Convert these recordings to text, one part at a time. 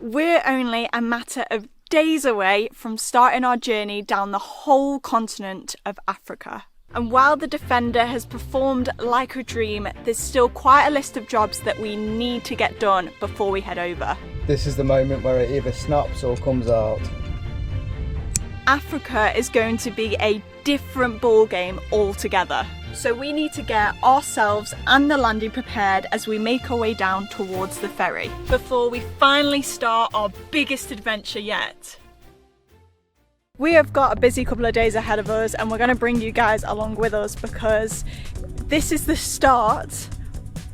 We're only a matter of days away from starting our journey down the whole continent of Africa. And while the Defender has performed like a dream, there's still quite a list of jobs that we need to get done before we head over. This is the moment where it either snaps or comes out. Africa is going to be a different ball game altogether. So we need to get ourselves and the landing prepared as we make our way down towards the ferry before we finally start our biggest adventure yet. We have got a busy couple of days ahead of us, and we're going to bring you guys along with us because this is the start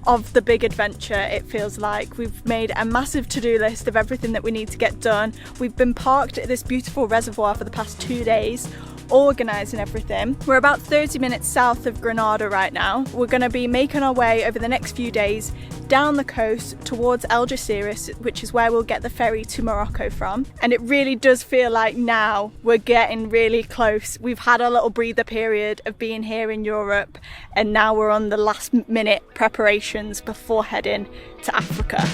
of the big adventure. It feels like we've made a massive to-do list of everything that we need to get done. We've been parked at this beautiful reservoir for the past 2 days, organising everything. We're about 30 minutes south of Grenada right now. We're going to be making our way over the next few days down the coast towards Algeciras, which is where we'll get the ferry to Morocco from. And it really does feel like now we're getting really close. We've had a little breather period of being here in Europe, and now we're on the last minute preparations before heading to Africa.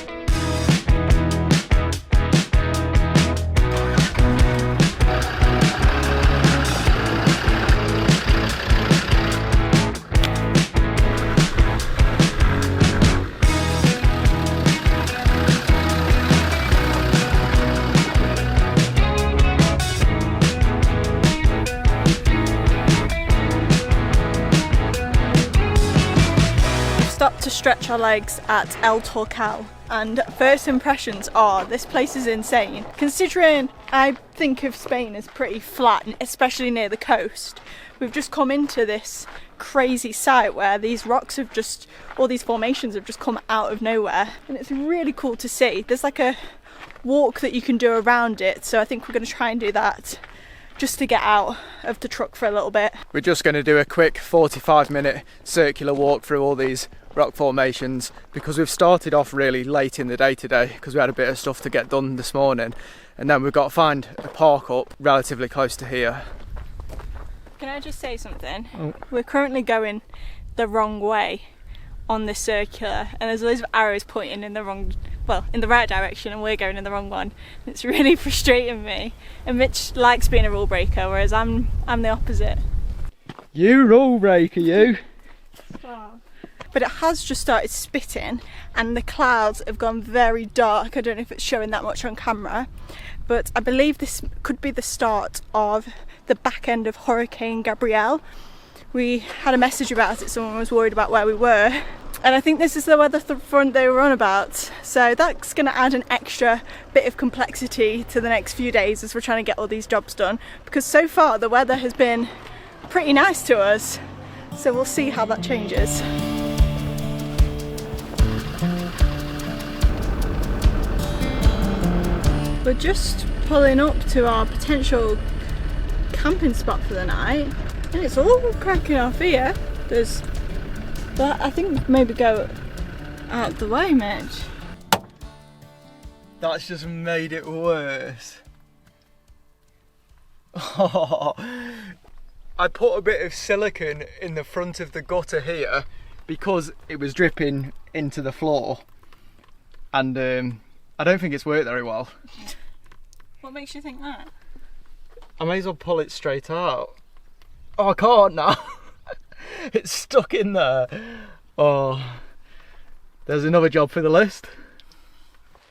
Stopped to stretch our legs at El Torcal, and first impressions are this place is insane. Considering I think of Spain as pretty flat, especially near the coast, we've just come into this crazy site where these rocks have just, all these formations have just come out of nowhere, and it's really cool to see. There's like a walk that you can do around it, so I think we're going to try and do that just to get out of the truck for a little bit. We're just going to do a quick 45-minute circular walk through all these rock formations because we've started off really late in the day today because we had a bit of stuff to get done this morning, and then we've got to find a park up relatively close to here. Can I just say something? Oh. We're currently going the wrong way on this circular, and there's loads of arrows pointing in the wrong, well, in the right direction, and we're going in the wrong one. It's really frustrating me. And Mitch likes being a rule breaker, whereas I'm the opposite. You rule breaker, you. Wow. But it has just started spitting, and the clouds have gone very dark. I don't know if it's showing that much on camera, but I believe this could be the start of the back end of Hurricane Gabrielle. We had a message about it, someone was worried about where we were, and I think this is the weather front they were on about. So that's going to add an extra bit of complexity to the next few days as we're trying to get all these jobs done, because so far the weather has been pretty nice to us. So we'll see how that changes. We're just pulling up to our potential camping spot for the night, and it's all cracking off here. There's that, I think maybe go out the way, Mitch. That's just made it worse. Oh, I put a bit of silicone in the front of the gutter here because it was dripping into the floor, and I don't think it's worked very well. What makes you think that? I may as well pull it straight out. Oh, I can't now. It's stuck in there. Oh, there's another job for the list.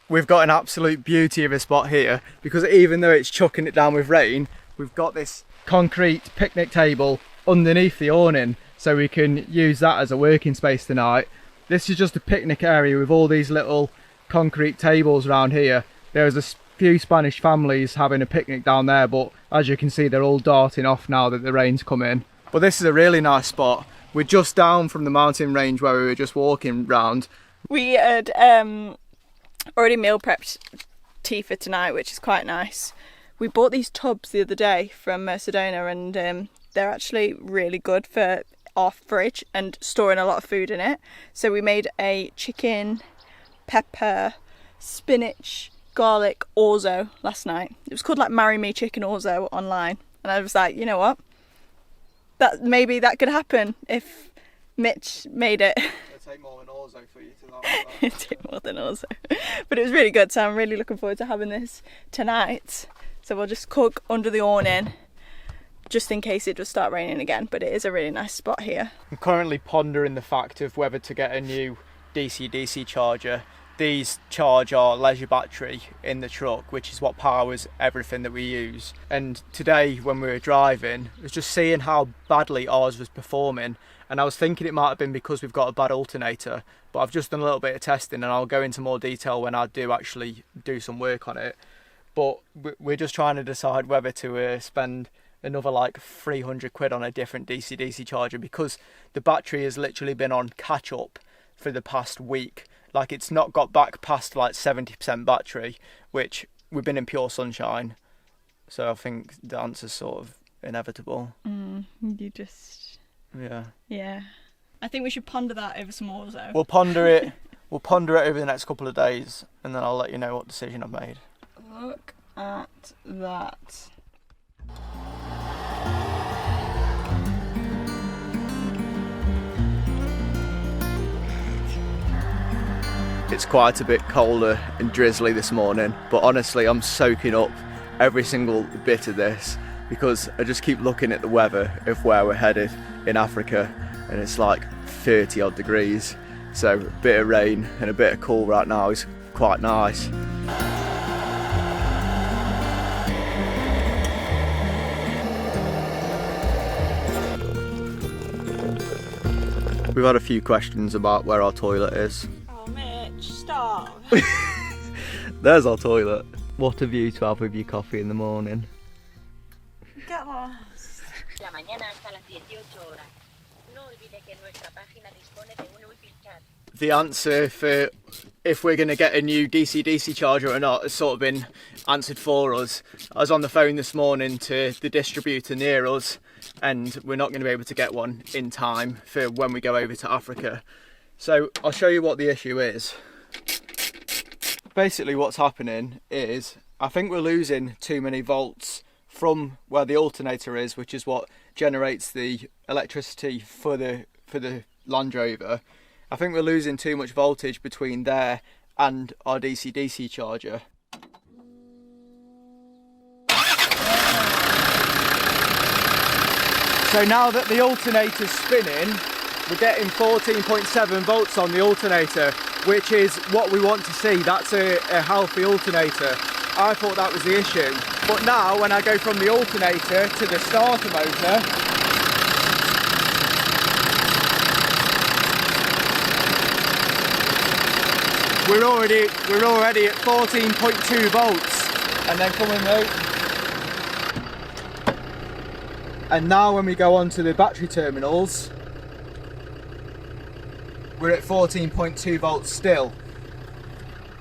We've got an absolute beauty of a spot here because even though it's chucking it down with rain, we've got this concrete picnic table underneath the awning, so we can use that as a working space tonight. This is just a picnic area with all these little concrete tables around here. There's a few Spanish families having a picnic down there, but as you can see they're all darting off now that the rain's come in. But this is a really nice spot. We're just down from the mountain range where we were just walking round. We had already meal prepped tea for tonight, which is quite nice. We bought these tubs the other day from Mercedona, and they're actually really good for our fridge and storing a lot of food in it. So we made a chicken, pepper, spinach, garlic orzo last night. It was called like Marry Me Chicken Orzo online, and I was like, you know what, that maybe that could happen if Mitch made it. Let's take more than Orzo for you to It took more than Orzo. But it was really good, so I'm really looking forward to having this tonight. So we'll just cook under the awning, just in case it does start raining again. But it is a really nice spot here. I'm currently pondering the fact of whether to get a new DC-DC charger. These charge our leisure battery in the truck, which is what powers everything that we use. And today when we were driving, I was just seeing how badly ours was performing, and I was thinking it might have been because we've got a bad alternator, but I've just done a little bit of testing and I'll go into more detail when I do actually do some work on it. But we're just trying to decide whether to spend another like 300 quid on a different DC-DC charger, because the battery has literally been on catch up for the past week. Like, it's not got back past like 70% battery, which we've been in pure sunshine. So I think the answer's sort of inevitable. You just... Yeah. I think we should ponder that over some Orzo. We'll ponder it. We'll ponder it over the next couple of days, and then I'll let you know what decision I've made. Look at that. It's quite a bit colder and drizzly this morning, but honestly I'm soaking up every single bit of this because I just keep looking at the weather of where we're headed in Africa, and it's like 30 odd degrees, so a bit of rain and a bit of cool right now is quite nice. We've had a few questions about where our toilet is. Stop. There's our toilet. What a view to have with your coffee in the morning. Get lost. The answer for if we're going to get a new DC-DC charger or not has sort of been answered for us. I was on the phone this morning to the distributor near us, and we're not going to be able to get one in time for when we go over to Africa. So I'll show you what the issue is. Basically what's happening is I think we're losing too many volts from where the alternator is, which is what generates the electricity for the Land Rover. I think we're losing too much voltage between there and our DC-DC charger. So now that the alternator's spinning, we're getting 14.7 volts on the alternator, which is what we want to see. That's a healthy alternator. I thought that was the issue. But now when I go from the alternator to the starter motor, we're already at 14.2 volts. And then coming out. And now when we go on to the battery terminals, we're at 14.2 volts still.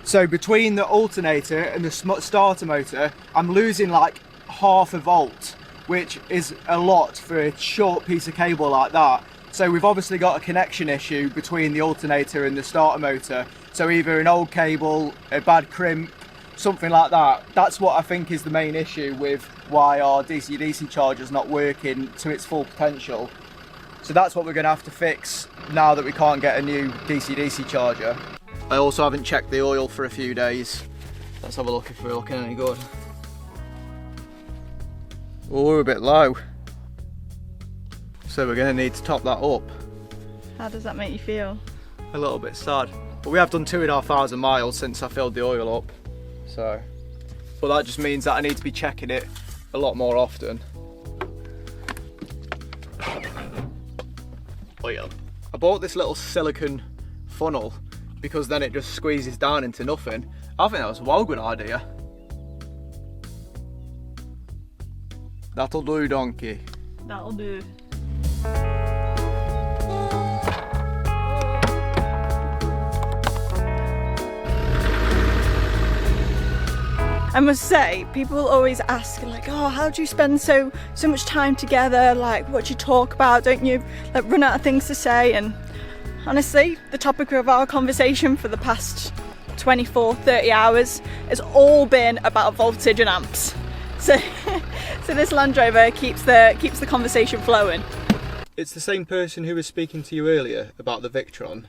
So between the alternator and the starter motor, I'm losing like half a volt, which is a lot for a short piece of cable like that. So we've obviously got a connection issue between the alternator and the starter motor. So either an old cable, a bad crimp, something like that. That's what I think is the main issue with why our DC-DC charger's not working to its full potential. So that's what we're going to have to fix now that we can't get a new DC-DC charger. I also haven't checked the oil for a few days. Let's have a look if we're looking any good. Oh, we're a bit low. So we're going to need to top that up. How does that make you feel? A little bit sad. But we have done 2,500 miles since I filled the oil up. So, but that just means that I need to be checking it a lot more often. Oh yeah. I bought this little silicone funnel because then it just squeezes down into nothing. I think that was a well good idea. That'll do, donkey. That'll do. I must say, people always ask like, oh, how do you spend so much time together? Like, what do you talk about? Don't you like run out of things to say? And honestly, the topic of our conversation for the past 24, 30 hours has all been about voltage and amps. So, so this Land Rover keeps the conversation flowing. It's the same person who was speaking to you earlier about the Victron.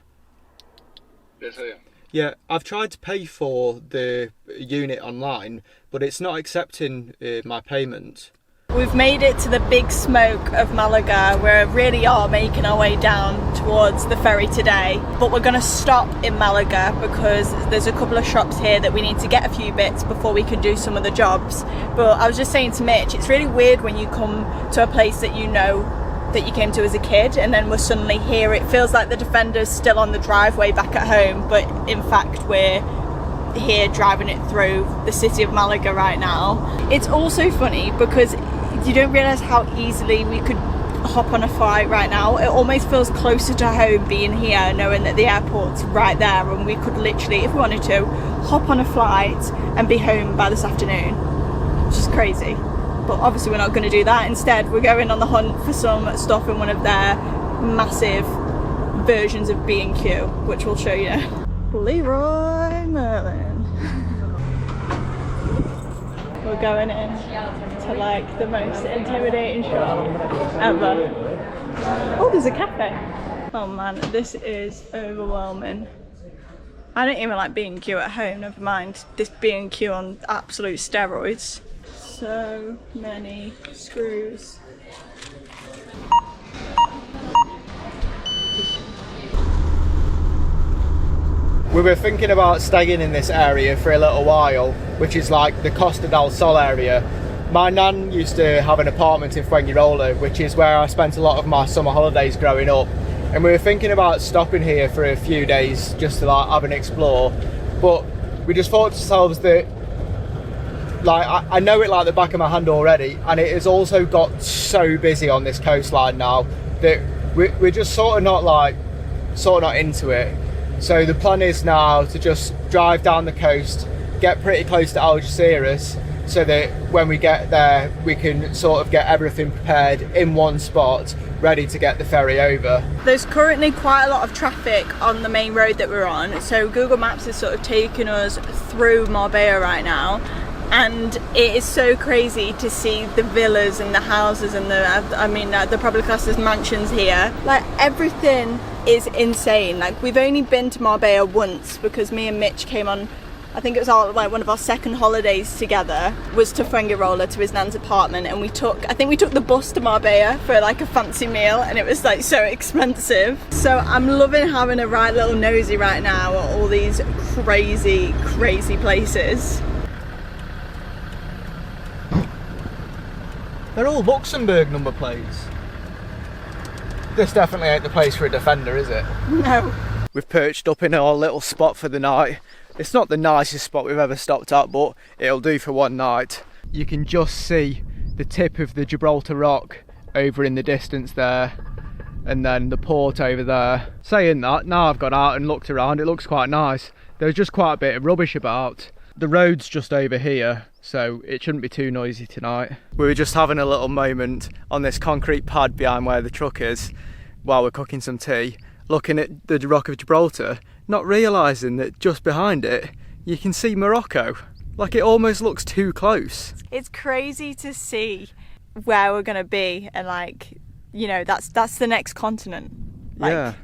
Yes, I am. Yeah, I've tried to pay for the unit online, but it's not accepting my payment. We've made it to the big smoke of Malaga. We really are making our way down towards the ferry today, but we're going to stop in Malaga because there's a couple of shops here that we need to get a few bits before we can do some of the jobs. But I was just saying to Mitch, it's really weird when you come to a place that you know that you came to as a kid and then we're suddenly here. It feels like the Defender's still on the driveway back at home, but in fact we're here driving it through the city of Malaga right now. It's also funny because you don't realise how easily we could hop on a flight right now. It almost feels closer to home being here, knowing that the airport's right there and we could literally, if we wanted to, hop on a flight and be home by this afternoon. Which is crazy. But obviously we're not going to do that. Instead, we're going on the hunt for some stuff in one of their massive versions of B&Q, which we'll show you. Leroy Merlin. We're going in to like the most intimidating shop ever. Oh, there's a cafe. Oh man, this is overwhelming. I don't even like B&Q at home, never mind this B&Q on absolute steroids. So many screws. We were thinking about staying in this area for a little while, which is like the Costa del Sol area. My nan used to have an apartment in Fuengirola, which is where I spent a lot of my summer holidays growing up. And we were thinking about stopping here for a few days just to like have an explore. But we just thought to ourselves that like I know it like the back of my hand already, and it has also got so busy on this coastline now that we're just sort of not into it. So the plan is now to just drive down the coast, get pretty close to Algeciras, so that when we get there we can sort of get everything prepared in one spot, ready to get the ferry over. There's currently quite a lot of traffic on the main road that we're on, so Google Maps is sort of taking us through Marbella right now, and it is so crazy to see the villas and the houses and they're probably classed as mansions here. Like everything is insane. Like we've only been to Marbella once because me and Mitch came on, I think it was one of our second holidays together, was to Fuengirola to his nan's apartment, and I think we took the bus to Marbella for like a fancy meal, and it was like so expensive. So I'm loving having a right little nosy right now at all these crazy places. They're all Luxembourg number plates. This definitely ain't the place for a Defender, is it? No. We've perched up in our little spot for the night. It's not the nicest spot we've ever stopped at, but it'll do for one night. You can just see the tip of the Gibraltar Rock over in the distance there, and then the port over there. Saying that, now I've got out and looked around, it looks quite nice. There's just quite a bit of rubbish about. The road's just over here, so it shouldn't be too noisy tonight. We were just having a little moment on this concrete pad behind where the truck is while we're cooking some tea, looking at the Rock of Gibraltar, not realising that just behind it you can see Morocco. Like it almost looks too close. It's crazy to see where we're gonna be, and like, you know, that's the next continent. Like, yeah.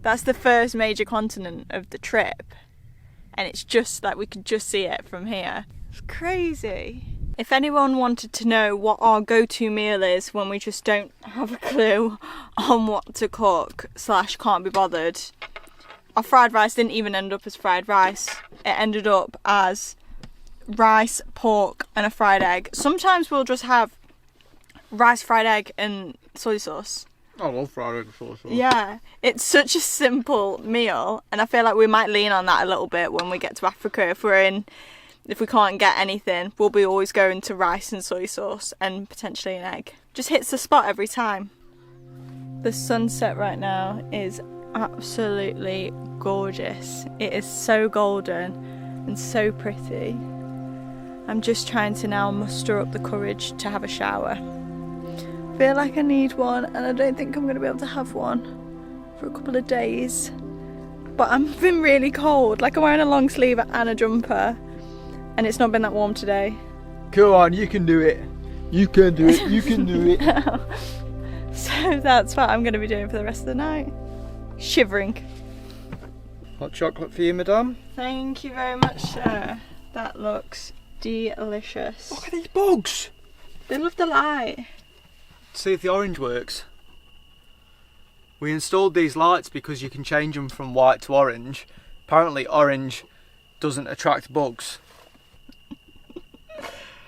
That's the first major continent of the trip. And it's just like we could just see it from here. It's crazy. If anyone wanted to know what our go-to meal is when we just don't have a clue on what to cook / can't be bothered, our fried rice didn't even end up as fried rice. It ended up as rice, pork and a fried egg. Sometimes we'll just have rice, fried egg and soy sauce. I love fried egg and soy sauce. Yeah, it's such a simple meal, and I feel like we might lean on that a little bit when we get to Africa. If we can't get anything, we'll be always going to rice and soy sauce and potentially an egg. Just hits the spot every time. The sunset right now is absolutely gorgeous. It is so golden and so pretty. I'm just trying to now muster up the courage to have a shower. I feel like I need one, and I don't think I'm going to be able to have one for a couple of days. But I've been really cold. Like I'm wearing a long sleeve and a jumper, and it's not been that warm today. Come on, you can do it. You can do it. You can do it. So that's what I'm going to be doing for the rest of the night. Shivering. Hot chocolate for you, madame. Thank you very much, sir. That looks delicious. Look at these bugs. They love the light. See if the orange works. We installed these lights because you can change them from white to orange. Apparently orange doesn't attract bugs.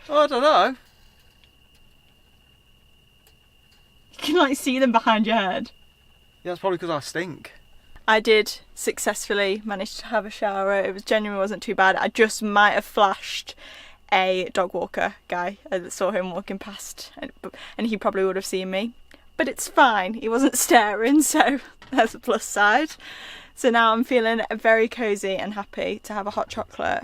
I don't know. You can like see them behind your head. Yeah, that's probably because I stink. I did successfully manage to have a shower. It was genuinely wasn't too bad. I just might have flashed a dog walker guy. I saw him walking past and he probably would have seen me. But it's fine. He wasn't staring, so that's a plus side. So now I'm feeling very cozy and happy to have a hot chocolate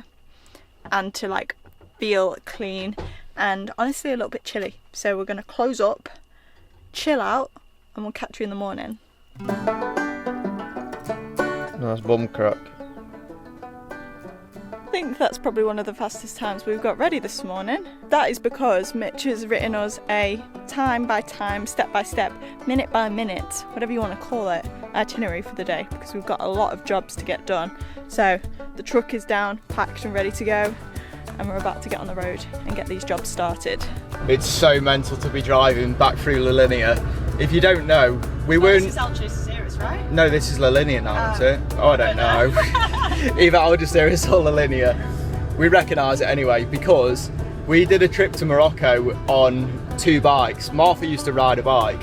and to like feel clean and honestly a little bit chilly. So we're going to close up, chill out, and we'll catch you in the morning. Nice bum crack. I think that's probably one of the fastest times we've got ready this morning. That is because Mitch has written us a time by time, step by step, minute by minute, whatever you want to call it, itinerary for the day, because we've got a lot of jobs to get done. So the truck is down, packed and ready to go, and we're about to get on the road and get these jobs started. It's so mental to be driving back through La Linea. If you don't know, we weren't... This is Algeciras, right? No, this is La Linea now, isn't it? Oh, I don't know. Either Algeciras or La Linea. We recognise it anyway because we did a trip to Morocco on 2 bikes. Martha used to ride a bike,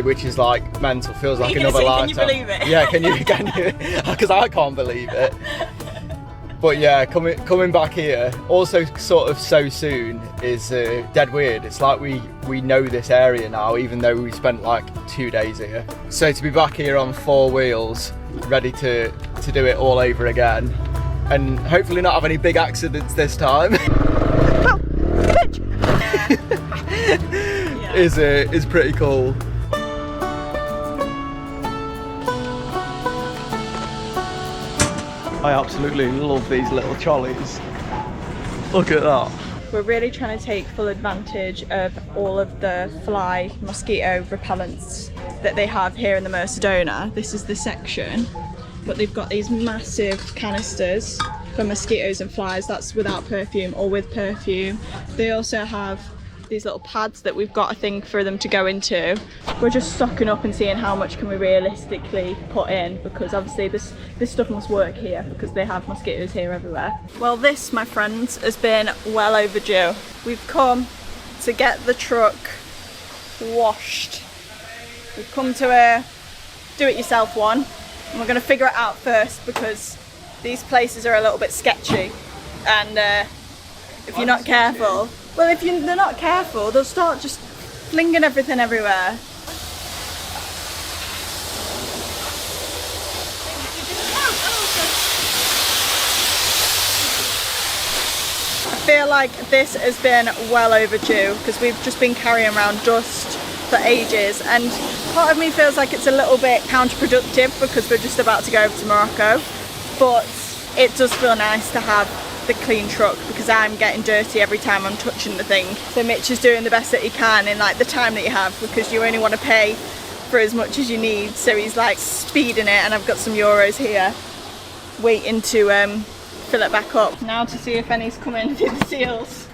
which is like mental, feels like another lifetime. Can you believe it? Yeah, can you? Because I can't believe it. But yeah, coming back here, also sort of so soon, is dead weird. It's like we know this area now, even though we spent like 2 days here. So to be back here on 4 wheels, ready to do it all over again, and hopefully not have any big accidents this time, is pretty cool. I absolutely love these little trolleys. Look at that. We're really trying to take full advantage of all of the fly mosquito repellents that they have here in the Mercedona. This is the section, but they've got these massive canisters for mosquitoes and flies. That's without perfume or with perfume. They also have these little pads that we've got a thing for them to go into. We're just stocking up and seeing how much can we realistically put in, because obviously this stuff must work here because they have mosquitoes here everywhere. Well, this, my friends, has been well overdue. We've come to get the truck washed. We've come to a do-it-yourself one, and we're going to figure it out first because these places are a little bit sketchy, and if you're not careful, well, if they're not careful, they'll start just flinging everything everywhere. I feel like this has been well overdue because we've just been carrying around dust for ages, and part of me feels like it's a little bit counterproductive because we're just about to go over to Morocco, but it does feel nice to have the clean truck because I'm getting dirty every time I'm touching the thing. So Mitch is doing the best that he can in like the time that you have, because you only want to pay for as much as you need, so he's like speeding it, and I've got some euros here waiting to fill it back up. Now to see if any's coming through the seals.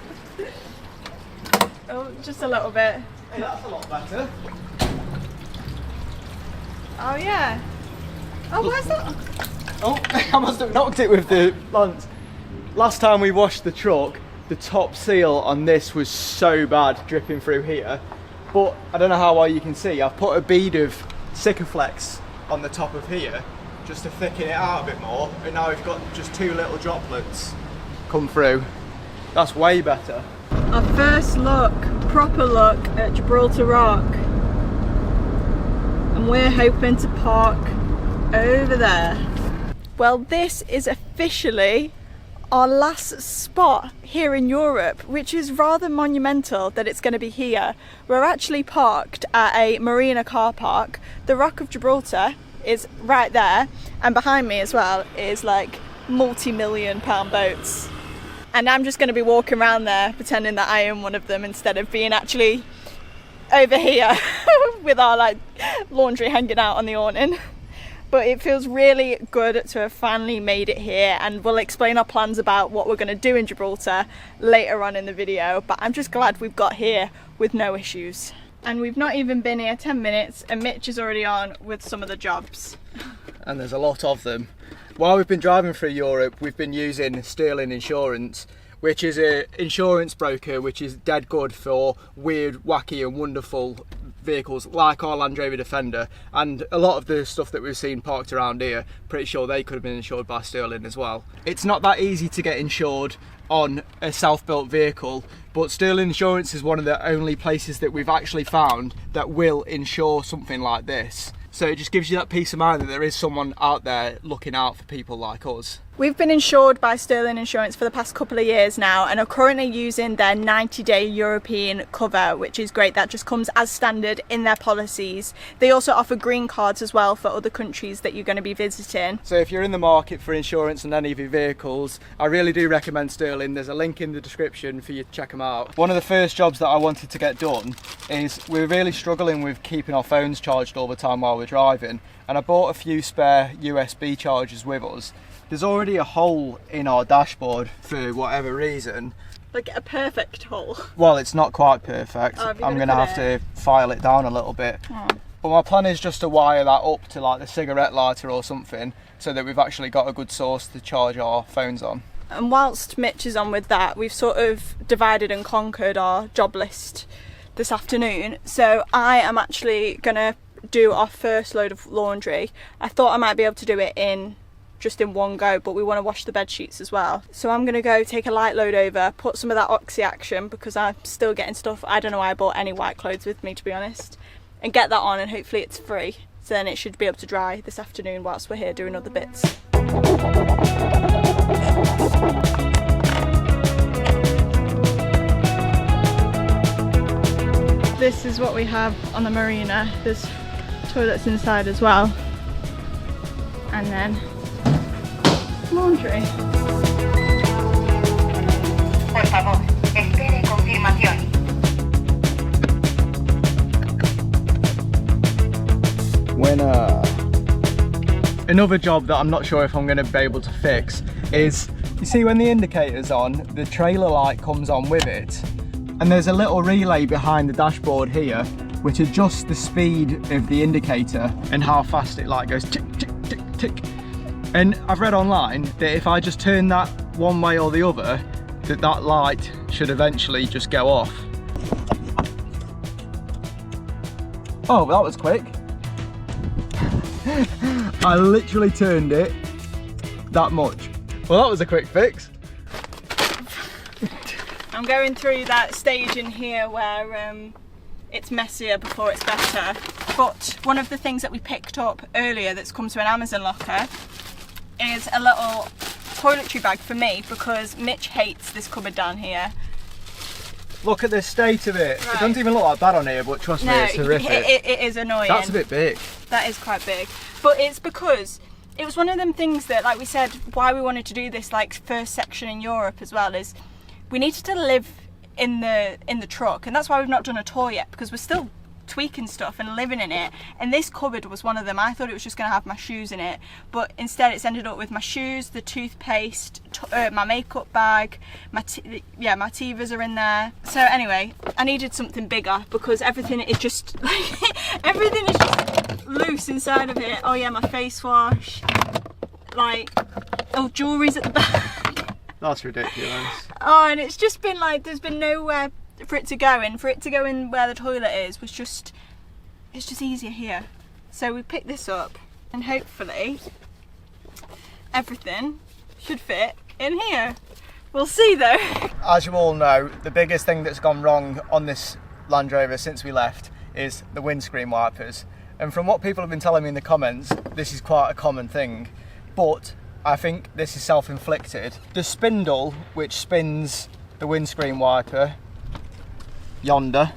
Oh, just a little bit. Hey, that's a lot better. Oh yeah. Oh, where's that? Oh, I must have knocked it with the lance. Last time we washed the truck, the top seal on this was so bad, dripping through here. But I don't know how well you can see, I've put a bead of Sikaflex on the top of here just to thicken it out a bit more, and now we've got just 2 little droplets come through. That's way better. Our first look, proper look at Gibraltar Rock, and we're hoping to park over there. Well, this is officially our last spot here in Europe, which is rather monumental that it's going to be here. We're actually parked at a marina car park. The Rock of Gibraltar is right there, and behind me as well is like multi-million-pound boats, and I'm just going to be walking around there pretending that I am one of them instead of being actually over here with our like laundry hanging out on the awning. But it feels really good to have finally made it here, and we'll explain our plans about what we're going to do in Gibraltar later on in the video. But I'm just glad we've got here with no issues. And we've not even been here 10 minutes and Mitch is already on with some of the jobs. And there's a lot of them. While we've been driving through Europe, we've been using Sterling Insurance, which is an insurance broker which is dead good for weird, wacky and wonderful vehicles like our Land Rover Defender, and a lot of the stuff that we've seen parked around here, pretty sure they could have been insured by Sterling as well. It's not that easy to get insured on a self-built vehicle, but Sterling Insurance is one of the only places that we've actually found that will insure something like this. So it just gives you that peace of mind that there is someone out there looking out for people like us. We've been insured by Sterling Insurance for the past couple of years now and are currently using their 90-day European cover, which is great. That just comes as standard in their policies. They also offer green cards as well for other countries that you're going to be visiting. So if you're in the market for insurance on any of your vehicles, I really do recommend Sterling. There's a link in the description for you to check them out. One of the first jobs that I wanted to get done is we're really struggling with keeping our phones charged all the time while we're driving, and I bought a few spare USB chargers with us. There's already a hole in our dashboard for whatever reason. Like a perfect hole. Well, it's not quite perfect. Oh, I'm going to have to file it down a little bit. Oh. But my plan is just to wire that up to like the cigarette lighter or something, so that we've actually got a good source to charge our phones on. And whilst Mitch is on with that, we've sort of divided and conquered our job list this afternoon. So I am actually going to do our first load of laundry. I thought I might be able to do it just in one go, but we want to wash the bed sheets as well. So I'm gonna go take a light load over, put some of that oxy action, because I'm still getting stuff. I don't know why I bought any white clothes with me, to be honest, and get that on, and hopefully it's free. So then it should be able to dry this afternoon whilst we're here doing other bits. This is what we have on the marina. There's toilets inside as well. And then laundry. Por favor, espere confirmación. Winner. Another job that I'm not sure if I'm going to be able to fix is, you see when the indicator's on, the trailer light comes on with it, and there's a little relay behind the dashboard here which adjusts the speed of the indicator and how fast it like goes tick tick tick tick. And I've read online that if I just turn that one way or the other, that light should eventually just go off. Oh, that was quick. I literally turned it that much. Well, that was a quick fix. I'm going through that stage in here where it's messier before it's better. But one of the things that we picked up earlier that's come to an Amazon locker is a little toiletry bag for me, because Mitch hates this cupboard down here. Look at the state of it. Right. It doesn't even look like that on here, but trust me, it's horrific. It is annoying. That's a bit big. That is quite big. But it's because it was one of them things that, like we said, why we wanted to do this like first section in Europe as well, is we needed to live in the truck, and that's why we've not done a tour yet, because we're still tweaking stuff and living in it. And this cupboard was one of them. I thought it was just going to have my shoes in it, but instead it's ended up with my shoes, the toothpaste, my makeup bag, my Tevas are in there. So anyway, I needed something bigger, because everything is just everything is just loose inside of it. Oh yeah, my face wash, like, oh, jewelry's at the back. That's ridiculous. Oh, and it's just been like, there's been nowhere for it to go in. For it to go in where the toilet is was just, it's just easier here. So we picked this up, and hopefully everything should fit in here. We'll see though. As you all know, the biggest thing that's gone wrong on this Land Rover since we left is the windscreen wipers. And from what people have been telling me in the comments, this is quite a common thing, but I think this is self-inflicted. The spindle which spins the windscreen wiper, yonder,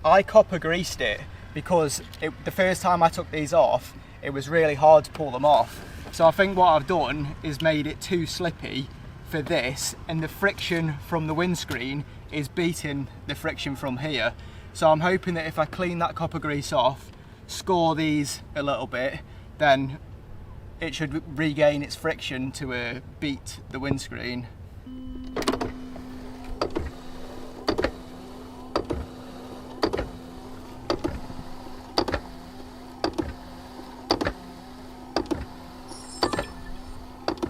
I copper greased it, because the first time I took these off, it was really hard to pull them off. So I think what I've done is made it too slippy for this, and the friction from the windscreen is beating the friction from here. So I'm hoping that if I clean that copper grease off, score these a little bit, then it should regain its friction to beat the windscreen.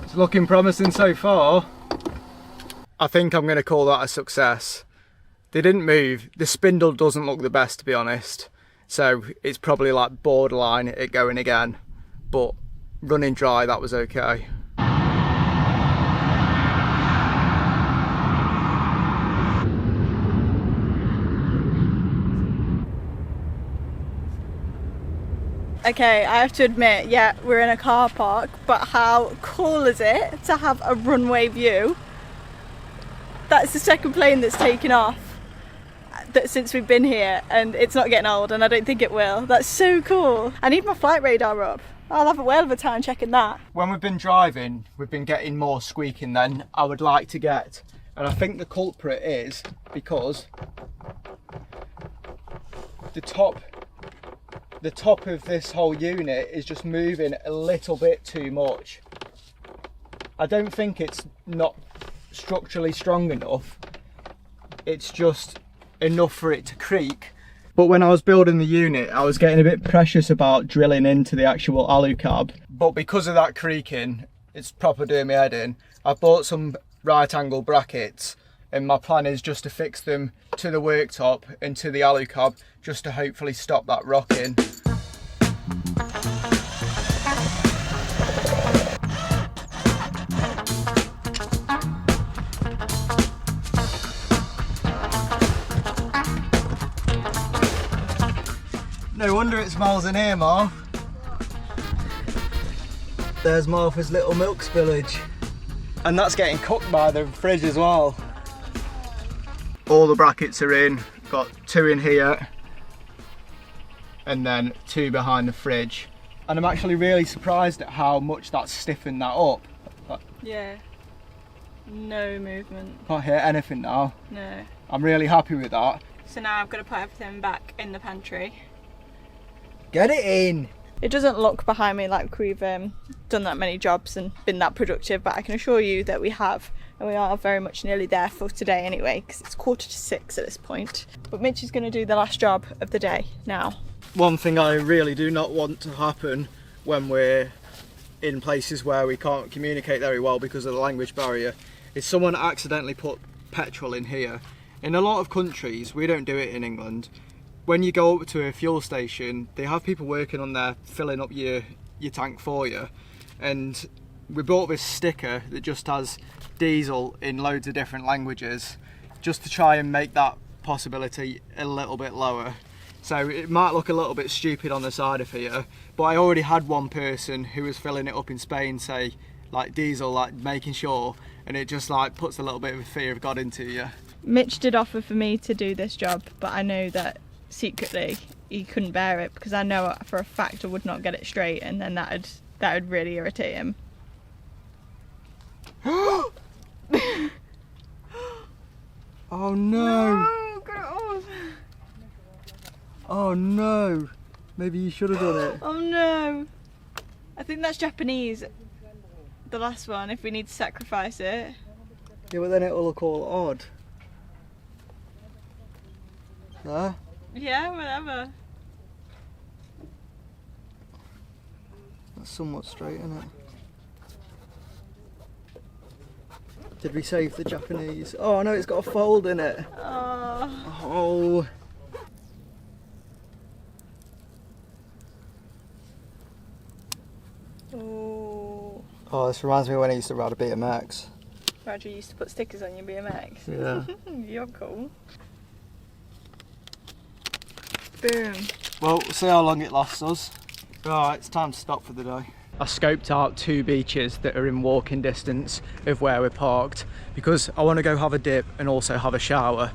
It's looking promising so far. I think I'm going to call that a success. They didn't move. The spindle doesn't look the best, to be honest. So it's probably like borderline it going again. But running dry, that was okay. Okay, I have to admit, yeah, we're in a car park, but how cool is it to have a runway view? That's the second plane that's taken off since we've been here, and it's not getting old, and I don't think it will. That's so cool. I need my flight radar up. I'll have a whale of a time checking that. When we've been driving, we've been getting more squeaking than I would like to get. And I think the culprit is because the top of this whole unit is just moving a little bit too much. I don't think it's not structurally strong enough. It's just enough for it to creak. But when I was building the unit, I was getting a bit precious about drilling into the actual alucab. But because of that creaking, it's proper doing me head in. I bought some right angle brackets, and my plan is just to fix them to the worktop and to the alucab, just to hopefully stop that rocking. No wonder it smells in here, Marv. There's Martha's little milk spillage. And that's getting cooked by the fridge as well. All the brackets are in. Got 2 in here. And then 2 behind the fridge. And I'm actually really surprised at how much that's stiffened that up. Yeah. No movement. Can't hear anything now. No. I'm really happy with that. So now I've got to put everything back in the pantry. Get it in! It doesn't look behind me like we've done that many jobs and been that productive, but I can assure you that we have, and we are very much nearly there for today anyway, because it's 5:45 at this point. But Mitch is going to do the last job of the day now. One thing I really do not want to happen when we're in places where we can't communicate very well because of the language barrier is someone accidentally put petrol in here. In a lot of countries, we don't do it in England. When you go up to a fuel station, they have people working on there filling up your tank for you. And we bought this sticker that just has diesel in loads of different languages, just to try and make that possibility a little bit lower. So it might look a little bit stupid on the side of here, but I already had one person who was filling it up in Spain say like diesel, like making sure, and it just like puts a little bit of a fear of God into you. Mitch did offer for me to do this job, but I know that secretly he couldn't bear it, because I know for a fact I would not get it straight, and then that would really irritate him. Oh no! No, get it off. Oh no! Maybe you should have done it. Oh no! I think that's Japanese. The last one, if we need to sacrifice it. Yeah, but then it'll look all odd. There. Yeah, whatever. That's somewhat straight, isn't it? Did we save the Japanese? Oh no, it's got a fold in it. Oh. Oh. Oh. Oh, this reminds me when I used to ride a BMX. Roger used to put stickers on your BMX. Yeah. You're cool. Boom. Well, we'll see how long it lasts us. Right, it's time to stop for the day. I scoped out 2 beaches that are in walking distance of where we're parked because I want to go have a dip and also have a shower.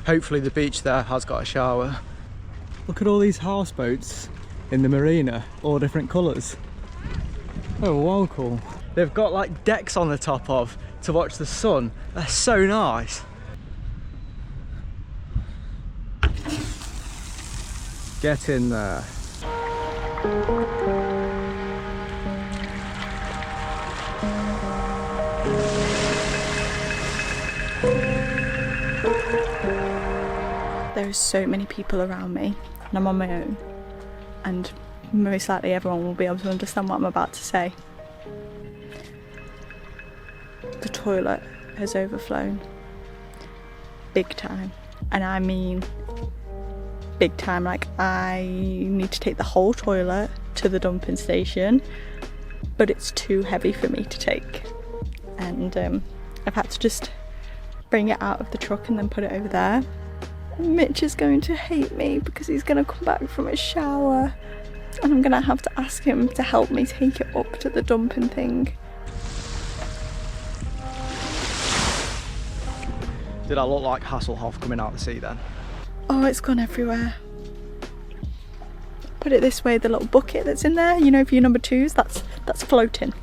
Hopefully the beach there has got a shower. Look at all these houseboats in the marina, all different colours. Oh, wow, cool. They've got like decks on the top of to watch the sun. They're so nice. Get in there. there are so many people around me and I'm on my own, and most likely everyone will be able to understand what I'm about to say. The toilet has overflown. Big time. And I mean big time. Like, I need to take the whole toilet to the dumping station, but it's too heavy for me to take. And I've had to just bring it out of the truck and then put it over there. Mitch is going to hate me because he's going to come back from his shower and I'm going to have to ask him to help me take it up to the dumping thing. Did I look like Hasselhoff coming out the sea then? Oh, it's gone everywhere. Put it this way, the little bucket that's in there, you know, for your number twos, that's floating.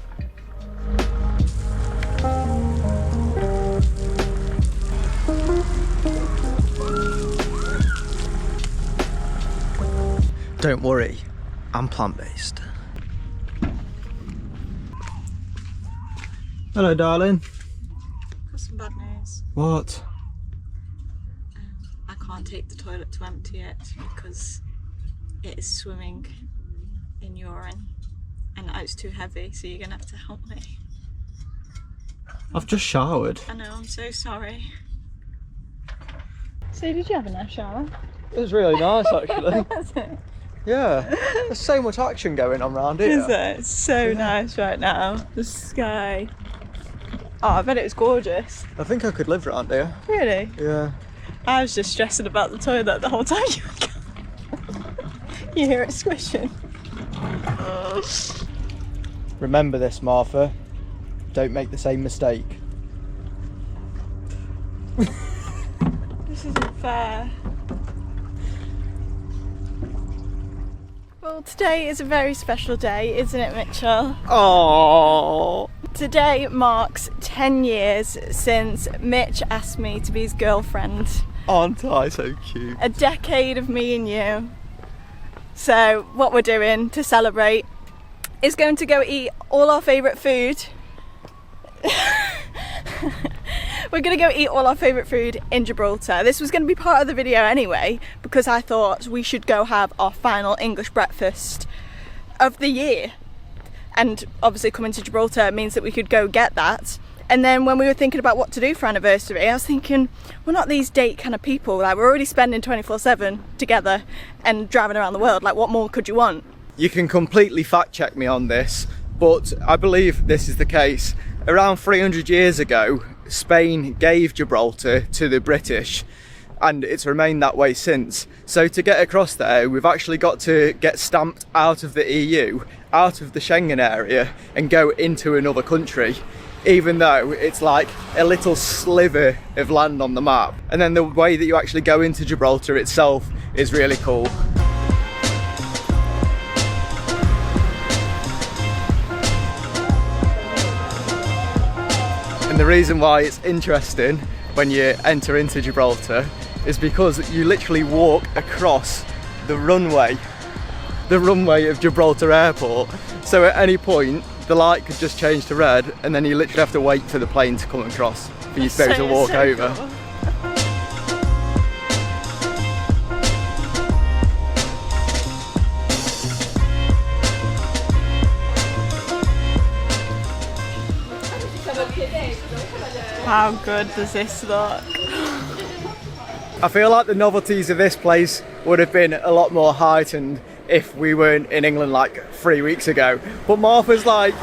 Don't worry, I'm plant-based. Hello, darling. Got some bad news. What? I can't take the toilet to empty it because it is swimming in urine and it's too heavy, so you're gonna have to help me. I've just showered. I know, I'm so sorry. So did you have a nice shower? It was really nice actually. Was it? Yeah, there's so much action going on around here. Is it? It's so nice right now. The sky. Oh, I bet it was gorgeous. I think I could live around here. Really? Yeah. I was just stressing about the toilet the whole time you were gone. You hear it squishing. Remember this, Martha. Don't make the same mistake. This isn't fair. Well, today is a very special day, isn't it, Mitchell? Oh. Today marks 10 years since Mitch asked me to be his girlfriend. Aren't I so cute? A decade of me and you. So what we're doing to celebrate is going to go eat all our favourite food. We're going to go eat all our favourite food in Gibraltar. This was going to be part of the video anyway, because I thought we should go have our final English breakfast of the year. And obviously coming to Gibraltar means that we could go get that. And then when we were thinking about what to do for anniversary, I was thinking, we're not these date kind of people. Like, we're already spending 24/7 together and driving around the world. Like, what more could you want? You can completely fact check me on this, but I believe this is the case. Around 300 years ago, Spain gave Gibraltar to the British, and it's remained that way since. So to get across there, we've actually got to get stamped out of the EU, out of the Schengen area, and go into another country, even though it's like a little sliver of land on the map. And then the way that you actually go into Gibraltar itself is really cool. And the reason why it's interesting when you enter into Gibraltar is because you literally walk across the runway of Gibraltar Airport. So at any point, the light could just change to red, and then you literally have to wait for the plane to come across for you to be able to walk over. Cool. How good does this look? I feel like the novelties of this place would have been a lot more heightened if we weren't in England like 3 weeks ago. But Martha's like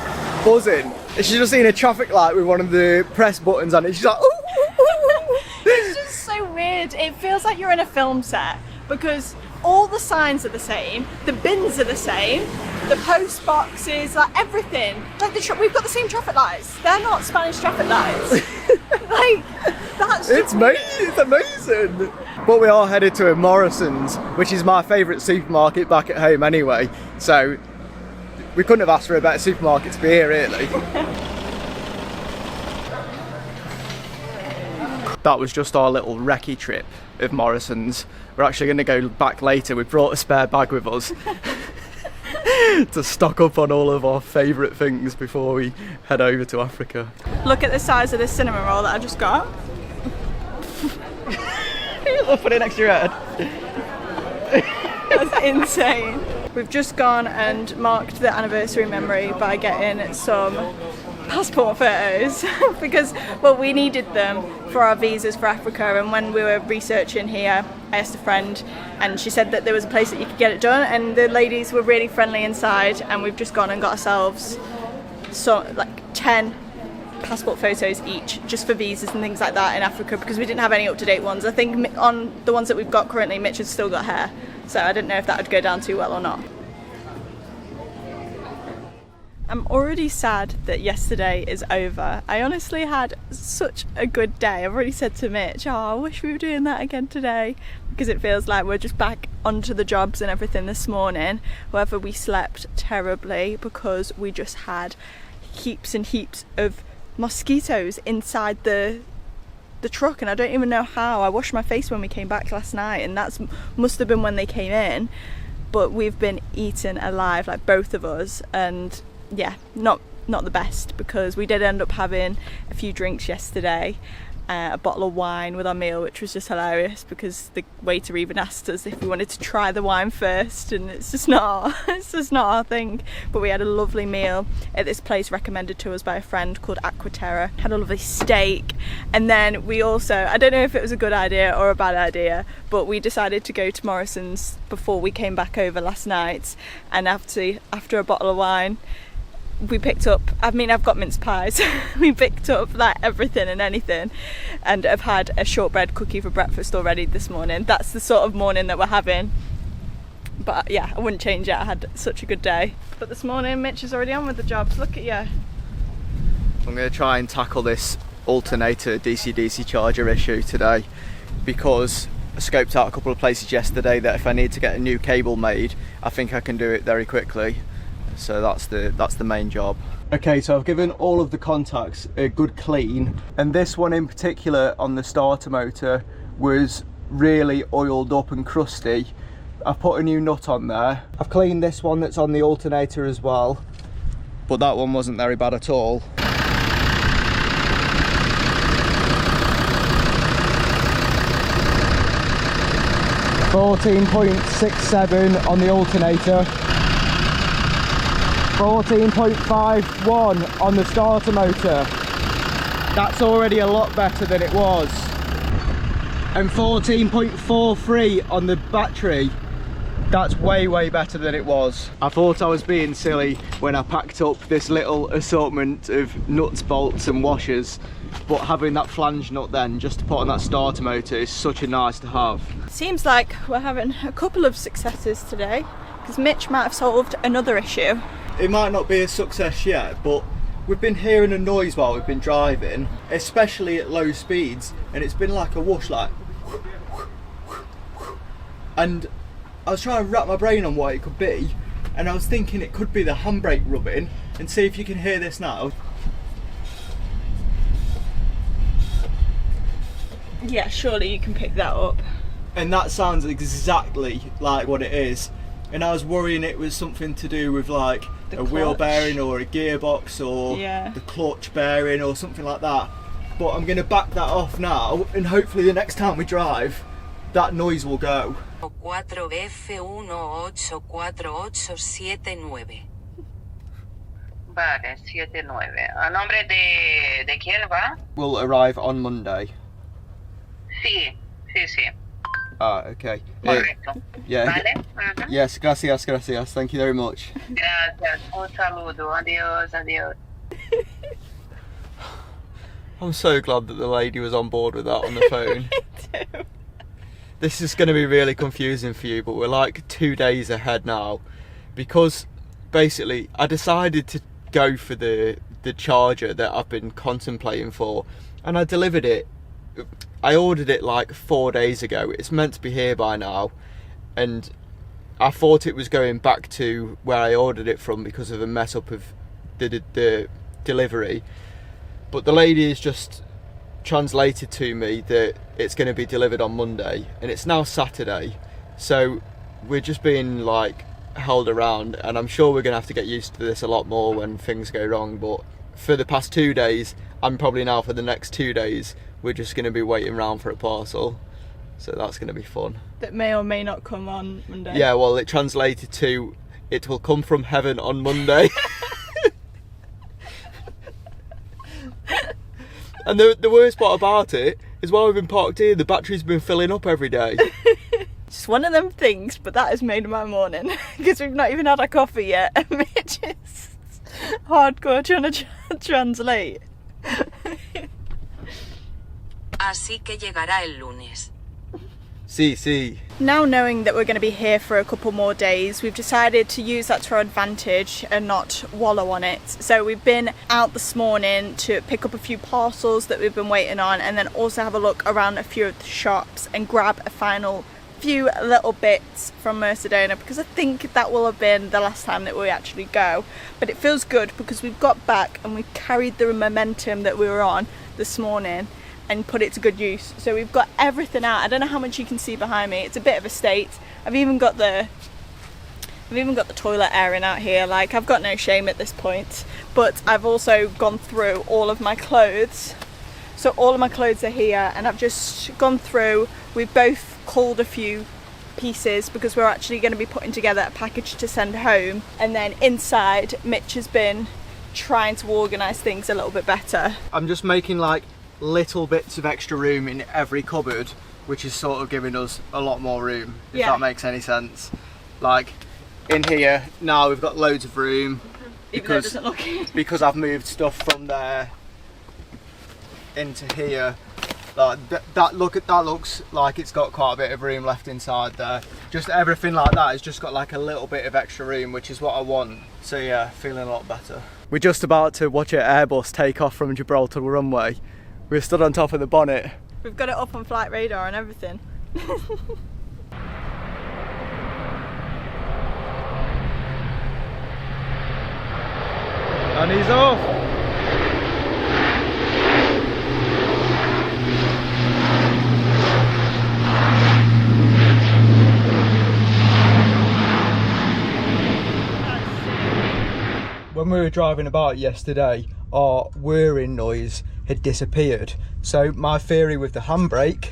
buzzing. She's just seen a traffic light with one of the press buttons on it. She's like, ooh, ooh, ooh. It's just so weird. It feels like you're in a film set because all the signs are the same, the bins are the same, the post boxes, like everything. Like we've got the same traffic lights. They're not Spanish traffic lights. Like, that's It's amazing. But we are headed to a Morrison's, which is my favourite supermarket back at home anyway. So we couldn't have asked for a better supermarket to be here, really. That was just our little recce trip of Morrison's. We're actually going to go back later. We brought a spare bag with us to stock up on all of our favourite things before we head over to Africa. Look at the size of this cinnamon roll that I just got. Put it next to your head. That's insane. We've just gone and marked the anniversary memory by getting some passport photos because, well, we needed them for our visas for Africa, and when we were researching here I asked a friend and she said that there was a place that you could get it done, and the ladies were really friendly inside, and we've just gone and got ourselves like 10 passport photos each just for visas and things like that in Africa, because we didn't have any up-to-date ones. I think on the ones that we've got currently, Mitch has still got hair, so I didn't know if that would go down too well or not. I'm already sad that yesterday is over. I honestly had such a good day. I've already said to Mitch, oh, I wish we were doing that again today, because it feels like we're just back onto the jobs and everything this morning. However, we slept terribly because we just had heaps and heaps of mosquitoes inside the truck, and I don't even know how. I washed my face when we came back last night, and that's must have been when they came in, but we've been eaten alive, like both of us, and yeah, not the best, because we did end up having a few drinks yesterday, a bottle of wine with our meal, which was just hilarious because the waiter even asked us if we wanted to try the wine first, and it's just not our thing. But we had a lovely meal at this place recommended to us by a friend called Aquaterra. Had a lovely steak, and then we also, I don't know if it was a good idea or a bad idea, but we decided to go to Morrison's before we came back over last night, and after a bottle of wine we picked up, I mean, I've got mince pies. We picked up like everything and anything, and I've had a shortbread cookie for breakfast already this morning. That's the sort of morning that we're having. But yeah, I wouldn't change it. I had such a good day. But this morning Mitch is already on with the jobs. Look at you. I'm going to try and tackle this alternator DC-DC charger issue today, because I scoped out a couple of places yesterday that if I need to get a new cable made, I think I can do it very quickly. So that's the main job. Okay, so I've given all of the contacts a good clean, and this one in particular on the starter motor was really oiled up and crusty. I've put a new nut on there. I've cleaned this one that's on the alternator as well, but that one wasn't very bad at all. $14.67 on the alternator. 14.51 on the starter motor. That's already a lot better than it was. And 14.43 on the battery. That's way better than it was. I thought I was being silly when I packed up this little assortment of nuts, bolts and washers, but having that flange nut then just to put on that starter motor is such a nice to have. Seems like we're having a couple of successes today, because Mitch might have solved another issue. It might not be a success yet, but we've been hearing a noise while we've been driving, especially at low speeds, and it's been like a whoosh, like, and I was trying to wrap my brain on what it could be, and I was thinking it could be the handbrake rubbing, and see if you can hear this now. Yeah, surely you can pick that up. And that sounds exactly like what it is. And I was worrying it was something to do with like a wheel bearing or a gearbox or the clutch bearing or something like that. But I'm going to back that off now, and hopefully the next time we drive, that noise will go. 4F184879. Vale, 79. ¿A nombre de quién va? We'll arrive on Monday. Sí. Ah, okay. Correcto. Yeah. Vale. Yes, gracias. Thank you very much. Gracias. Un saludo. Adiós. I'm so glad that the lady was on board with that on the phone. Me too. This is going to be really confusing for you, but we're like 2 days ahead now, because basically I decided to go for the charger that I've been contemplating for, and I delivered it. I ordered it like 4 days ago. It's meant to be here by now, and I thought it was going back to where I ordered it from because of a mess up of the delivery, but the lady has just translated to me that it's going to be delivered on Monday, and it's now Saturday, so we're just being like held around, and I'm sure we're going to have to get used to this a lot more when things go wrong. But for the past 2 days, and probably now for the next 2 days, we're just going to be waiting around for a parcel. So that's going to be fun. That may or may not come on Monday. Yeah, well, it translated to, it will come from heaven on Monday. And the worst part about it is while we've been parked here, the battery's been filling up every day. Just one of them things, but that has made my morning. Because we've not even had our coffee yet. And we're just hardcore trying to translate. Así que llegará el lunes. See. Now knowing that we're going to be here for a couple more days, we've decided to use that to our advantage and not wallow on it. So we've been out this morning to pick up a few parcels that we've been waiting on, and then also have a look around a few of the shops and grab a final few little bits from Mercedona, because I think that will have been the last time that we actually go. But it feels good because we've got back and we've carried the momentum that we were on this morning and put it to good use. So we've got everything out. I don't know how much you can see behind me. It's a bit of a state. I've even got the toilet airing out here. Like, I've got no shame at this point. But I've also gone through all of my clothes. So all of my clothes are here, and I've just gone through. We've both culled a few pieces because we're actually going to be putting together a package to send home. And then inside, Mitch has been trying to organise things a little bit better. I'm just making like little bits of extra room in every cupboard, which is sort of giving us a lot more room, if that makes any sense. Like in here now we've got loads of room, Even though it doesn't look because I've moved stuff from there into here. Like that looks like it's got quite a bit of room left inside there. Just everything like that has just got like a little bit of extra room, which is what I want. So yeah, feeling a lot better. We're just about to watch an Airbus take off from Gibraltar runway. We're stood on top of the bonnet. We've got it up on flight radar and everything. And he's off! When we were driving about yesterday, our whirring noise had disappeared. So my theory with the handbrake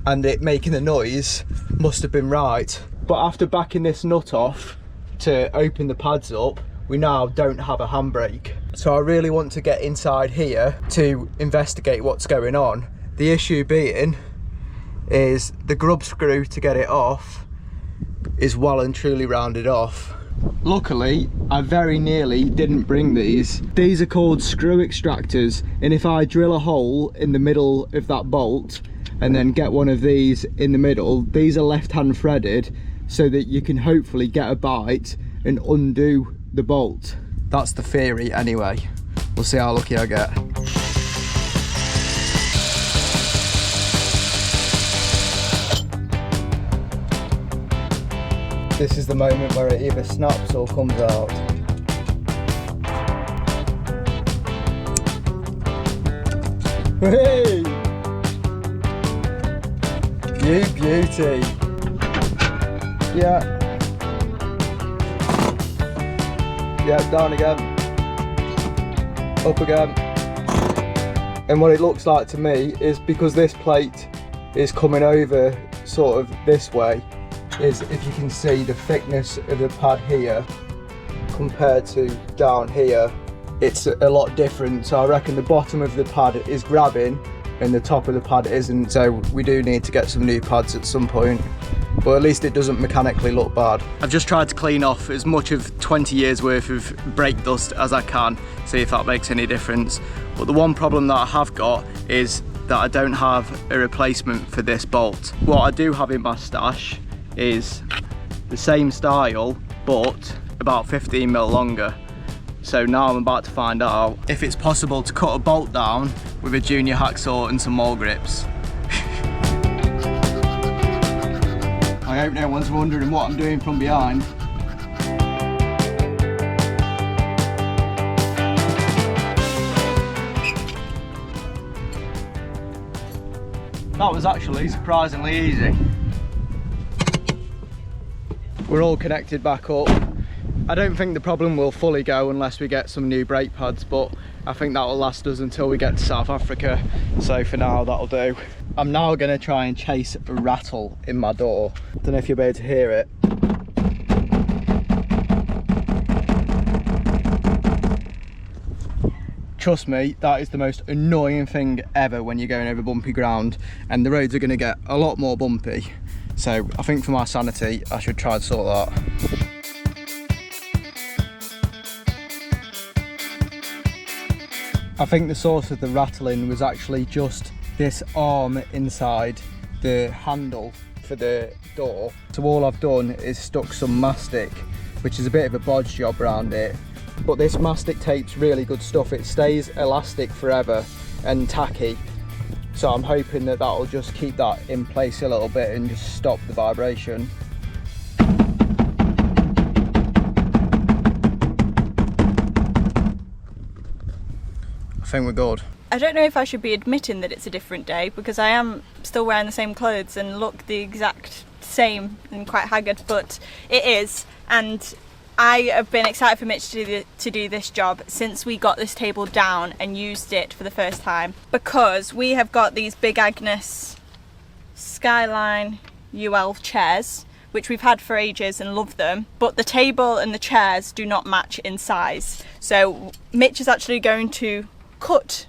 and it making the noise must have been right. But after backing this nut off to open the pads up, we now don't have a handbrake. So I really want to get inside here to investigate what's going on. The issue being is the grub screw to get it off is well and truly rounded off. Luckily, I very nearly didn't bring these. These are called screw extractors, and if I drill a hole in the middle of that bolt and then get one of these in the middle, these are left-hand threaded so that you can hopefully get a bite and undo the bolt. That's the theory anyway. We'll see how lucky I get. This is the moment where it either snaps or comes out. Hey! You beauty! Yeah. Yeah, down again. Up again. And what it looks like to me is, because this plate is coming over sort of this way, is if you can see the thickness of the pad here compared to down here, it's a lot different. So I reckon the bottom of the pad is grabbing and the top of the pad isn't, so we do need to get some new pads at some point, but at least it doesn't mechanically look bad. I've just tried to clean off as much of 20 years worth of brake dust as I can, see if that makes any difference. But the one problem that I have got is that I don't have a replacement for this bolt. What I do have in my stash is the same style but about 15mm longer. So now I'm about to find out if it's possible to cut a bolt down with a junior hacksaw and some mole grips. I hope no one's wondering what I'm doing from behind. That was actually surprisingly easy. We're all connected back up. I don't think the problem will fully go unless we get some new brake pads, but I think that will last us until we get to South Africa. So for now, that'll do. I'm now going to try and chase a rattle in my door. Don't know if you'll be able to hear it. Trust me, that is the most annoying thing ever when you're going over bumpy ground, and the roads are going to get a lot more bumpy. So I think for my sanity, I should try and sort that. I think the source of the rattling was actually just this arm inside the handle for the door. So all I've done is stuck some mastic, which is a bit of a bodge job around it. But this mastic tape's really good stuff. It stays elastic forever and tacky. So I'm hoping that that'll just keep that in place a little bit and just stop the vibration. I think we're good. I don't know if I should be admitting that it's a different day, because I am still wearing the same clothes and look the exact same and quite haggard, but it is. And I have been excited for Mitch to do this job since we got this table down and used it for the first time, because we have got these big Agnes Skyline UL chairs, which we've had for ages and love them, but the table and the chairs do not match in size. So Mitch is actually going to cut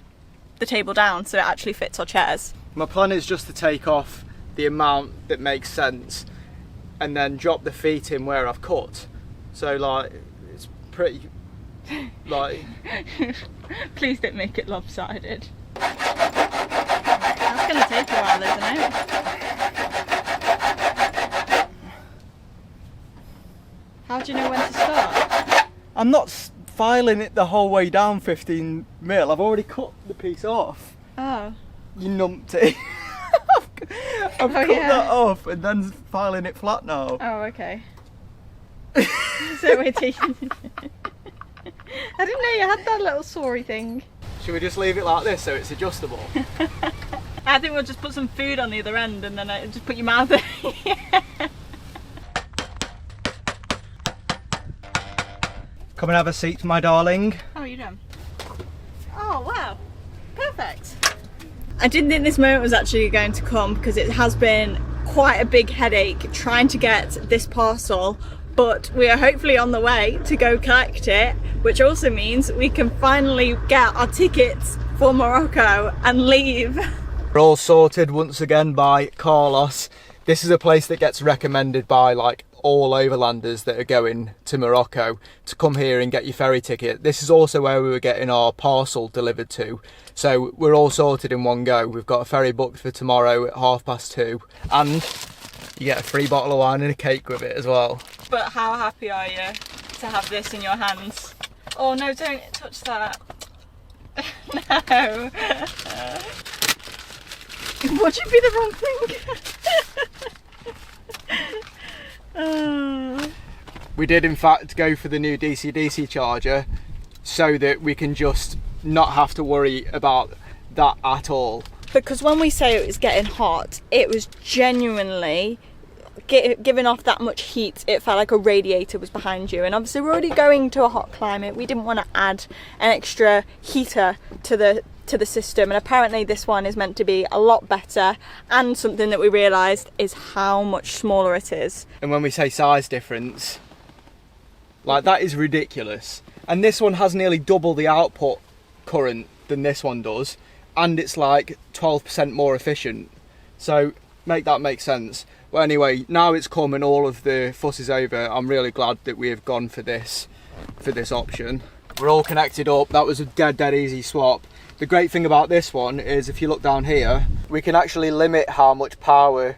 the table down so it actually fits our chairs. My plan is just to take off the amount that makes sense and then drop the feet in where I've cut. So like, it's pretty, like... Please don't make it lopsided. That's going to take a while, isn't it? How do you know when to start? I'm not filing it the whole way down 15 mil. I've already cut the piece off. Oh. You numpty. I've cut that off and then filing it flat now. Oh, okay. So we're taking... I didn't know you had that little sorry thing. Should we just leave it like this so it's adjustable? I think we'll just put some food on the other end and then just put your mouth in. Come and have a seat, my darling. How are you doing? Oh, wow. Perfect. I didn't think this moment was actually going to come, because it has been quite a big headache trying to get this parcel, but we are hopefully on the way to go collect it, which also means we can finally get our tickets for Morocco and leave. We're all sorted once again by Carlos. This is a place that gets recommended by like all overlanders that are going to Morocco to come here and get your ferry ticket. This is also where we were getting our parcel delivered to. So we're all sorted in one go. We've got a ferry booked for tomorrow at 2:30, and you get a free bottle of wine and a cake with it as well. But how happy are you to have this in your hands? Oh no, don't touch that. No. Would you be the wrong thing? We did in fact go for the new DC-DC charger so that we can just not have to worry about that at all. Because when we say it was getting hot, it was genuinely giving off that much heat. It felt like a radiator was behind you, and obviously we're already going to a hot climate. We didn't want to add an extra heater to the system, and apparently this one is meant to be a lot better, and something that we realised is how much smaller it is. And when we say size difference, like, that is ridiculous. And this one has nearly double the output current than this one does, and it's like 12% more efficient. So make that make sense. Well, anyway, now it's come and all of the fuss is over. I'm really glad that we have gone for this option. We're all connected up. That was a dead easy swap. The great thing about this one is, if you look down here, we can actually limit how much power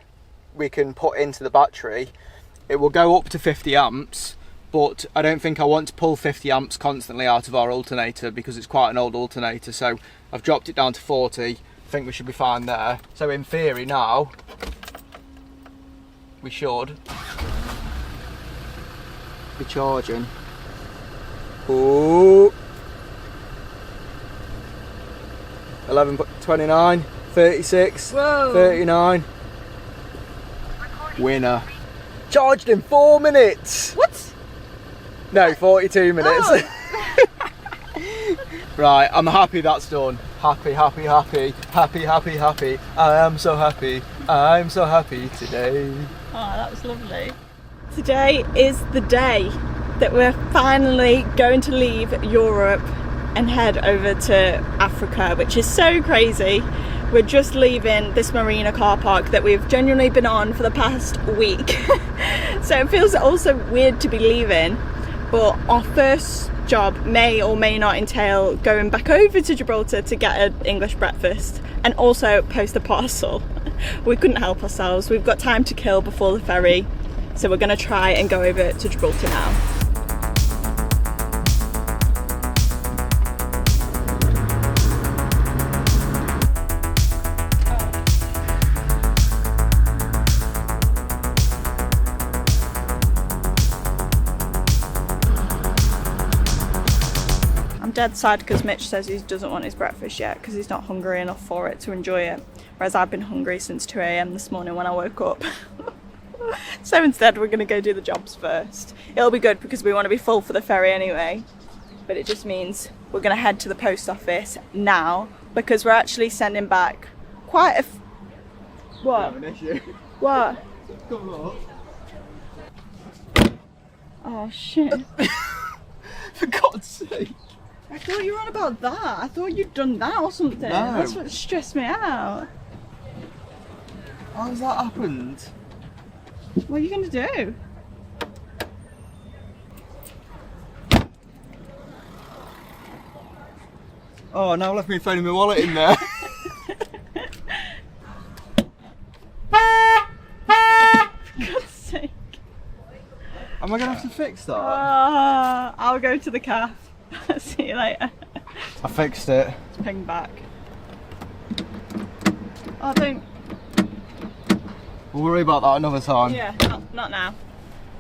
we can put into the battery. It will go up to 50 amps, but I don't think I want to pull 50 amps constantly out of our alternator because it's quite an old alternator. So I've dropped it down to 40. I think we should be fine there. So in theory now, we should be charging. Ooh. 11:29, 36, Whoa. 39. Winner. Charged in 4 minutes. What? No, 42 minutes. Oh. Right, I'm happy that's done. Happy, happy, happy, happy, happy, happy. I am so happy. I'm so happy today. Oh, that was lovely. Today is the day that we're finally going to leave Europe and head over to Africa, which is so crazy. We're just leaving this marina car park that we've genuinely been on for the past week. So it feels also weird to be leaving, but our first job may or may not entail going back over to Gibraltar to get an English breakfast and also post a parcel. We couldn't help ourselves. We've got time to kill before the ferry, so we're going to try and go over to Gibraltar now. Dead sad because Mitch says he doesn't want his breakfast yet because he's not hungry enough for it to enjoy it, whereas I've been hungry since 2 a.m. this morning when I woke up. So instead we're going to go do the jobs first. It'll be good because we want to be full for the ferry anyway, but it just means we're going to head to the post office now because we're actually sending back quite a what? What? Oh shit. For God's sake. I thought you were on about that. I thought you'd done that or something. No. That's what stressed me out. How's that happened? What are you going to do? Oh, now left me phoning my wallet in there. For God's sake. Am I going to have to fix that? I'll go to the calf. See you later. I fixed it. Let's ping back. Oh, don't. We'll worry about that another time. Yeah, not now.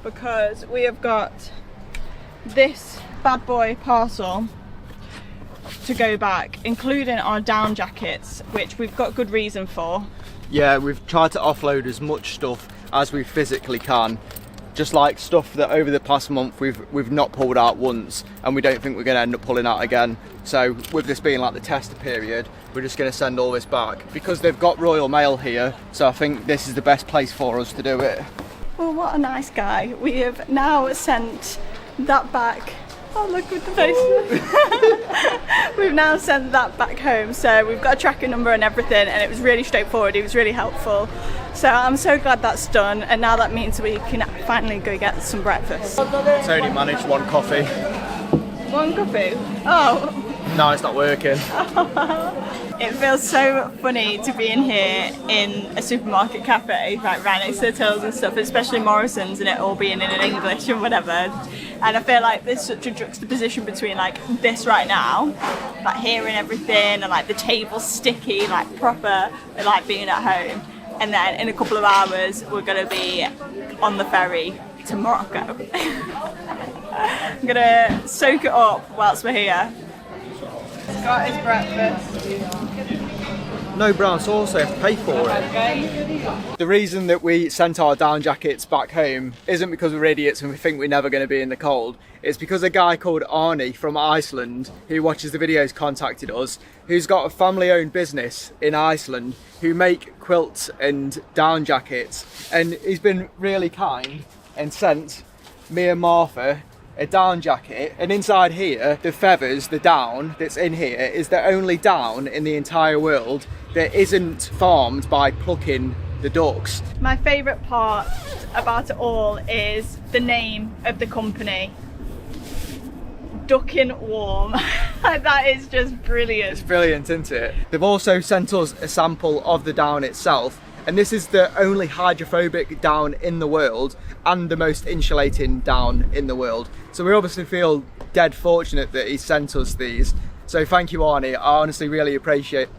Because we have got this bad boy parcel to go back, including our down jackets, which we've got good reason for. Yeah, we've tried to offload as much stuff as we physically can. Just like stuff that over the past month we've not pulled out once, and we don't think we're going to end up pulling out again. So with this being like the tester period, we're just going to send all this back because they've got Royal Mail here. So I think this is the best place for us to do it. Well, what a nice guy. We have now sent that back. Oh, look with the face. We've now sent that back home. So we've got a tracking number and everything, and it was really straightforward. He was really helpful. So I'm so glad that's done, and now that means we can finally go get some breakfast. It's only managed one coffee. One coffee? Oh. No, it's not working. It feels so funny to be in here in a supermarket cafe, like right next to the tills and stuff, especially Morrison's, and it all being in English and whatever. And I feel like there's such a juxtaposition between like this right now, like hearing everything, and like the table sticky, like proper, like being at home. And then in a couple of hours we're going to be on the ferry to Morocco. I'm going to soak it up whilst we're here. He's got his breakfast. No brown sauce, so I have to pay for it. The reason that we sent our down jackets back home isn't because we're idiots and we think we're never going to be in the cold. It's because a guy called Arni from Iceland, who watches the videos, contacted us, who's got a family-owned business in Iceland who make quilts and down jackets, and he's been really kind and sent me and Martha a down jacket, and inside here the feathers, the down that's in here, is the only down in the entire world that isn't farmed by plucking the ducks. My favourite part about it all is the name of the company, Ducking Warm. That is just brilliant. It's brilliant, isn't it? They've also sent us a sample of the down itself, and this is the only hydrophobic down in the world and the most insulating down in the world. So we obviously feel dead fortunate that he sent us these. So thank you, Arnie. I honestly really appreciate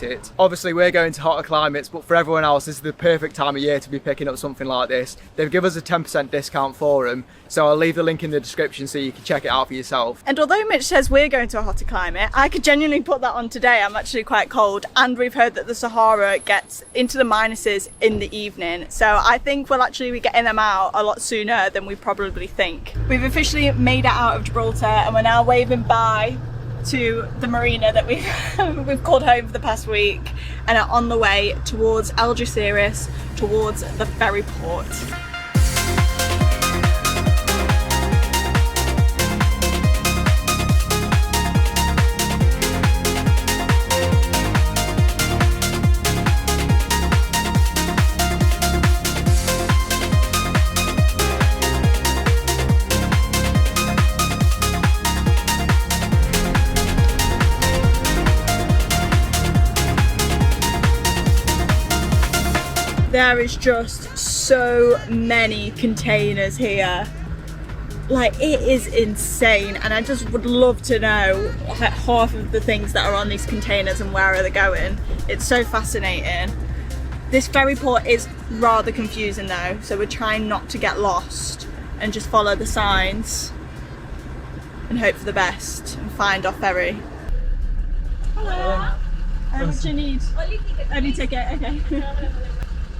it. Obviously we're going to hotter climates, but for everyone else this is the perfect time of year to be picking up something like this. They've given us a 10% discount for them, so I'll leave the link in the description so you can check it out for yourself. And although Mitch says we're going to a hotter climate, I could genuinely put that on today. I'm actually quite cold, and we've heard that the Sahara gets into the minuses in the evening, so I think we'll actually be getting them out a lot sooner than we probably think. We've officially made it out of Gibraltar, and we're now waving bye to the marina that we've called home for the past week and are on the way towards Algeciras, towards the ferry port. There is just so many containers here. Like, it is insane, and I just would love to know like half of the things that are on these containers and where are they going. It's so fascinating. This ferry port is rather confusing though, so we're trying not to get lost and just follow the signs and hope for the best and find our ferry. Hello. What do you need? Only ticket, okay.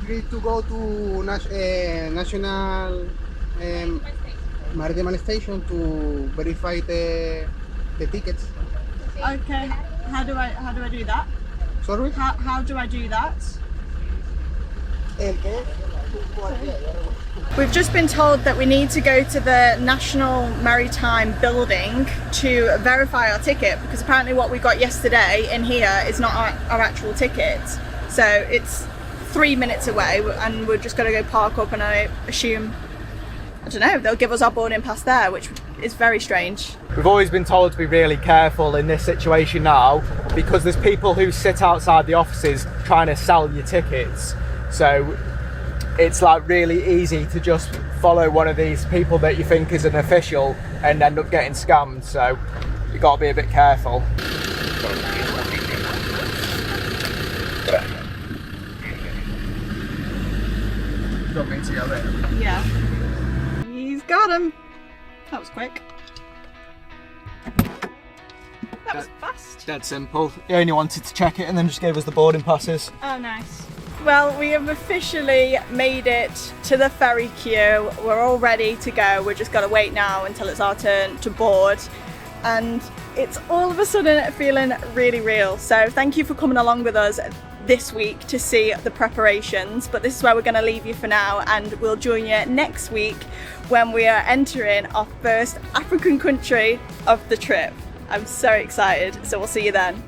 You need to go to National Maritime Station to verify the tickets. Okay. How do I do that? Sorry? How do I do that? We've just been told that we need to go to the National Maritime building to verify our ticket, because apparently what we got yesterday in here is not our actual ticket. So it's 3 minutes away and we're just going to go park up, and I assume, I don't know, they'll give us our boarding pass there, which is very strange. We've always been told to be really careful in this situation now, because there's people who sit outside the offices trying to sell you tickets. So it's like really easy to just follow one of these people that you think is an official and end up getting scammed. So you've got to be a bit careful. Don't mean to yell at him. Yeah. He's got him. That was quick. That was fast. Dead simple. He only wanted to check it and then just gave us the boarding passes. Oh, nice. Well, we have officially made it to the ferry queue. We're all ready to go. We've just got to wait now until it's our turn to board. And it's all of a sudden feeling really real. So thank you for coming along with us this week to see the preparations, but this is where we're going to leave you for now, and we'll join you next week when we are entering our first African country of the trip. I'm so excited, so we'll see you then.